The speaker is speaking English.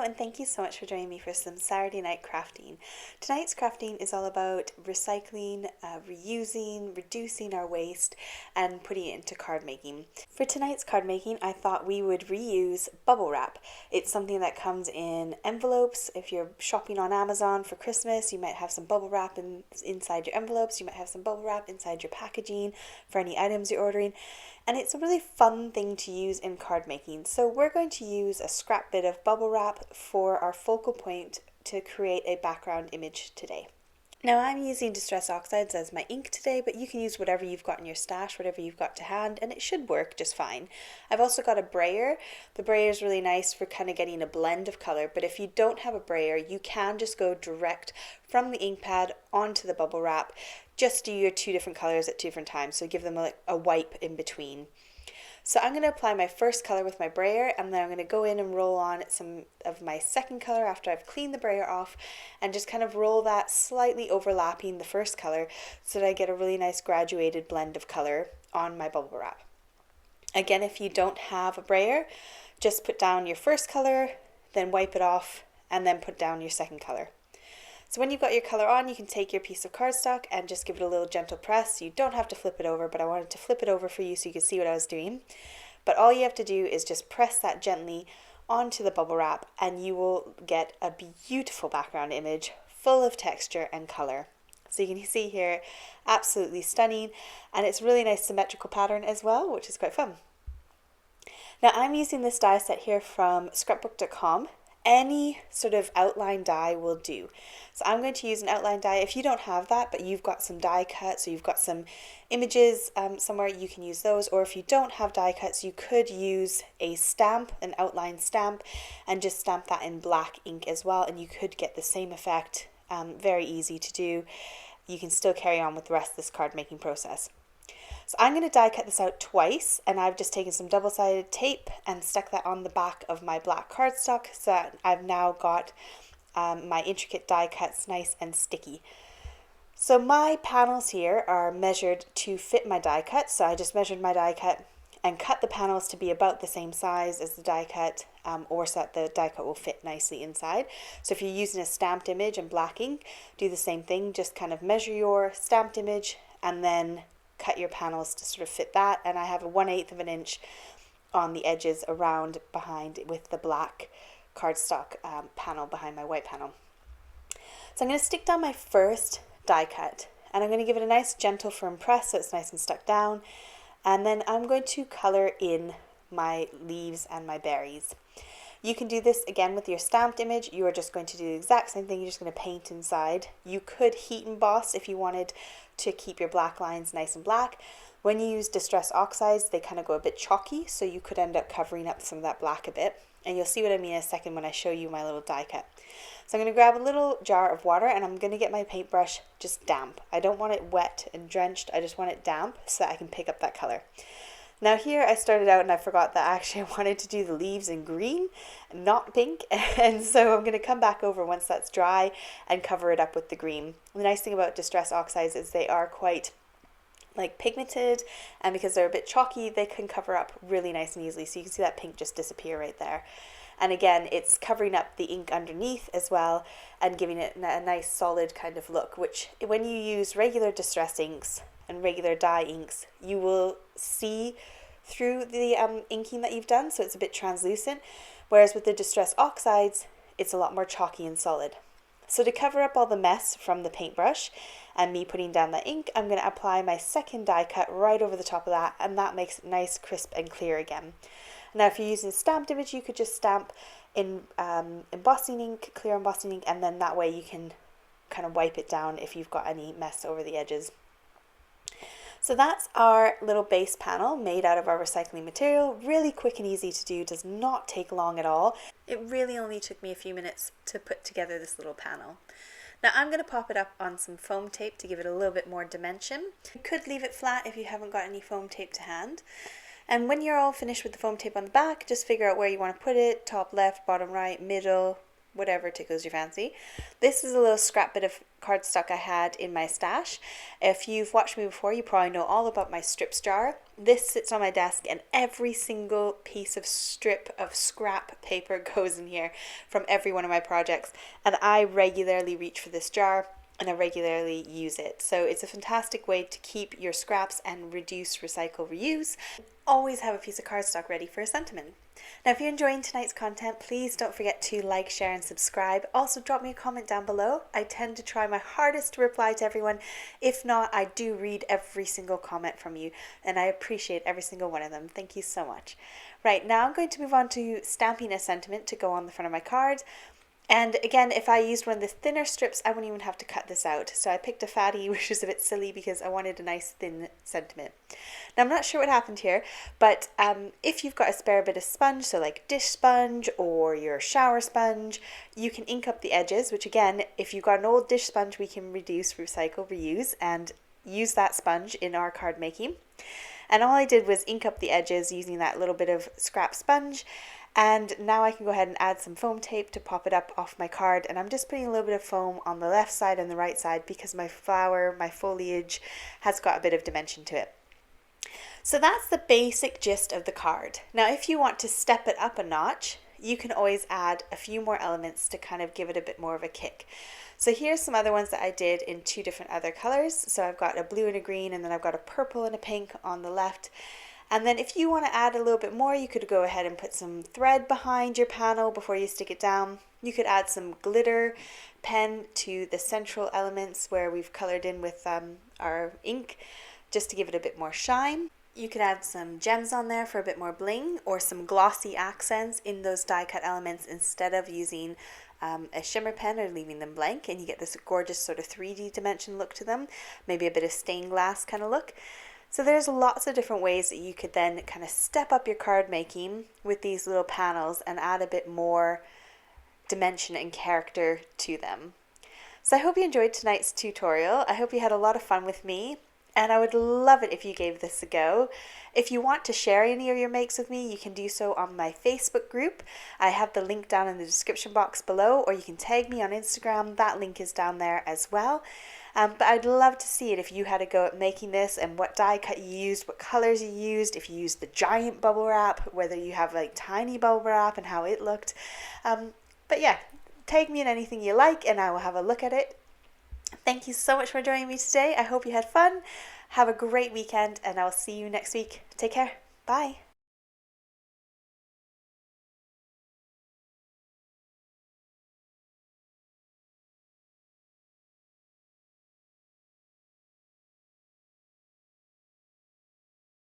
and thank you so much for joining me for some Saturday night crafting. Tonight's crafting is all about recycling, reusing, reducing our waste, and putting it into card making. For tonight's card making, I thought we would reuse bubble wrap. It's something that comes in envelopes. If you're shopping on Amazon for Christmas, you might have some bubble wrap inside your envelopes. You might have some bubble wrap inside your packaging for any items you're ordering. And it's a really fun thing to use in card making. So we're going to use a scrap bit of bubble wrap for our focal point to create a background image today. Now I'm using Distress Oxides as my ink today, but you can use whatever you've got in your stash, whatever you've got to hand, and it should work just fine. I've also got a brayer. The brayer is really nice for kind of getting a blend of color, but if you don't have a brayer, you can just go direct from the ink pad onto the bubble wrap. Just do your two different colors at two different times, so give them a wipe in between. So I'm going to apply my first color with my brayer, and then I'm going to go in and roll on some of my second color after I've cleaned the brayer off, and just kind of roll that slightly overlapping the first color so that I get a really nice graduated blend of color on my bubble wrap. Again, if you don't have a brayer, just put down your first color, then wipe it off, and then put down your second color. So when you've got your color on, you can take your piece of cardstock and just give it a little gentle press. You don't have to flip it over, but I wanted to flip it over for you so you could see what I was doing. But all you have to do is just press that gently onto the bubble wrap, and you will get a beautiful background image full of texture and color. So you can see here, absolutely stunning, and it's a really nice symmetrical pattern as well, which is quite fun. Now I'm using this die set here from scrapbook.com. Any sort of outline die will do. So I'm going to use an outline die. If you don't have that, but you've got some die cuts, or you've got some images somewhere, you can use those. Or if you don't have die cuts, you could use a stamp, an outline stamp, and just stamp that in black ink as well, and you could get the same effect. Very easy to do. You can still carry on with the rest of this card making process. So I'm going to die cut this out twice, and I've just taken some double-sided tape and stuck that on the back of my black cardstock, so that I've now got my intricate die cuts nice and sticky. So my panels here are measured to fit my die cut, so I just measured my die cut and cut the panels to be about the same size as the die cut, or so that the die cut will fit nicely inside. So if you're using a stamped image and black ink, do the same thing, just kind of measure your stamped image and then cut your panels to sort of fit that. And I have a 1/8 of an inch on the edges around behind with the black cardstock panel behind my white panel. So I'm going to stick down my first die cut, and I'm going to give it a nice gentle firm press so it's nice and stuck down, and then I'm going to color in my leaves and my berries. You can do this again with your stamped image. You are just going to do the exact same thing. You're just going to paint inside. You could heat emboss if you wanted to keep your black lines nice and black. When you use Distress Oxides, they kind of go a bit chalky, so you could end up covering up some of that black a bit. And you'll see what I mean in a second when I show you my little die cut. So I'm going to grab a little jar of water, and I'm going to get my paintbrush just damp. I don't want it wet and drenched. I just want it damp so that I can pick up that color. Now here I started out and I forgot that actually I wanted to do the leaves in green, not pink, and so I'm going to come back over once that's dry and cover it up with the green. The nice thing about Distress Oxides is they are quite pigmented, and because they're a bit chalky, they can cover up really nice and easily. So you can see that pink just disappear right there. And again, it's covering up the ink underneath as well and giving it a nice solid kind of look, which when you use regular distress inks and regular dye inks, you will see through the inking that you've done, so it's a bit translucent, whereas with the Distress Oxides, it's a lot more chalky and solid. So to cover up all the mess from the paintbrush and me putting down the ink, I'm going to apply my second die cut right over the top of that, and that makes it nice, crisp and clear again. Now if you're using a stamped image, you could just stamp in embossing ink, clear embossing ink, and then that way you can kind of wipe it down if you've got any mess over the edges. So that's our little base panel made out of our recycling material. Really quick and easy to do, does not take long at all. It really only took me a few minutes to put together this little panel. Now I'm going to pop it up on some foam tape to give it a little bit more dimension. You could leave it flat if you haven't got any foam tape to hand. And when you're all finished with the foam tape on the back, just figure out where you want to put it, top left, bottom right, middle, whatever tickles your fancy. This is a little scrap bit of cardstock I had in my stash. If you've watched me before, you probably know all about my strips jar. This sits on my desk and every single piece of strip of scrap paper goes in here from every one of my projects, and I regularly reach for this jar and I regularly use it. So it's a fantastic way to keep your scraps and reduce, recycle, reuse. Always have a piece of cardstock ready for a sentiment. Now, if you're enjoying tonight's content, please don't forget to like, share, and subscribe. Also, drop me a comment down below. I tend to try my hardest to reply to everyone. If not, I do read every single comment from you, and I appreciate every single one of them. Thank you so much. Right, now I'm going to move on to stamping a sentiment to go on the front of my cards. And again, if I used one of the thinner strips, I wouldn't even have to cut this out. So I picked a fatty, which is a bit silly because I wanted a nice thin sentiment. Now, I'm not sure what happened here, but if you've got a spare bit of sponge, so like dish sponge or your shower sponge, you can ink up the edges, which again, if you've got an old dish sponge, we can reduce, recycle, reuse, and use that sponge in our card making. And all I did was ink up the edges using that little bit of scrap sponge. And now I can go ahead and add some foam tape to pop it up off my card. And I'm just putting a little bit of foam on the left side and the right side because my flower, my foliage has got a bit of dimension to it. So that's the basic gist of the card. Now, if you want to step it up a notch, you can always add a few more elements to kind of give it a bit more of a kick. So here's some other ones that I did in two different other colors. So I've got a blue and a green, and then I've got a purple and a pink on the left. And then if you want to add a little bit more, you could go ahead and put some thread behind your panel before you stick it down. You could add some glitter pen to the central elements where we've colored in with our ink, just to give it a bit more shine. You could add some gems on there for a bit more bling, or some glossy accents in those die cut elements instead of using a shimmer pen or leaving them blank, and you get this gorgeous sort of 3D dimension look to them, maybe a bit of stained glass kind of look. So there's lots of different ways that you could then kind of step up your card making with these little panels and add a bit more dimension and character to them. So I hope you enjoyed tonight's tutorial. I hope you had a lot of fun with me, and I would love it if you gave this a go. If you want to share any of your makes with me, you can do so on my Facebook group. I have the link down in the description box below, or you can tag me on Instagram. That link is down there as well. But I'd love to see it if you had a go at making this and what die cut you used, what colors you used, if you used the giant bubble wrap, whether you have like tiny bubble wrap and how it looked. But yeah, tag me in anything you like and I will have a look at it. Thank you so much for joining me today. I hope you had fun. Have a great weekend and I will see you next week. Take care. Bye.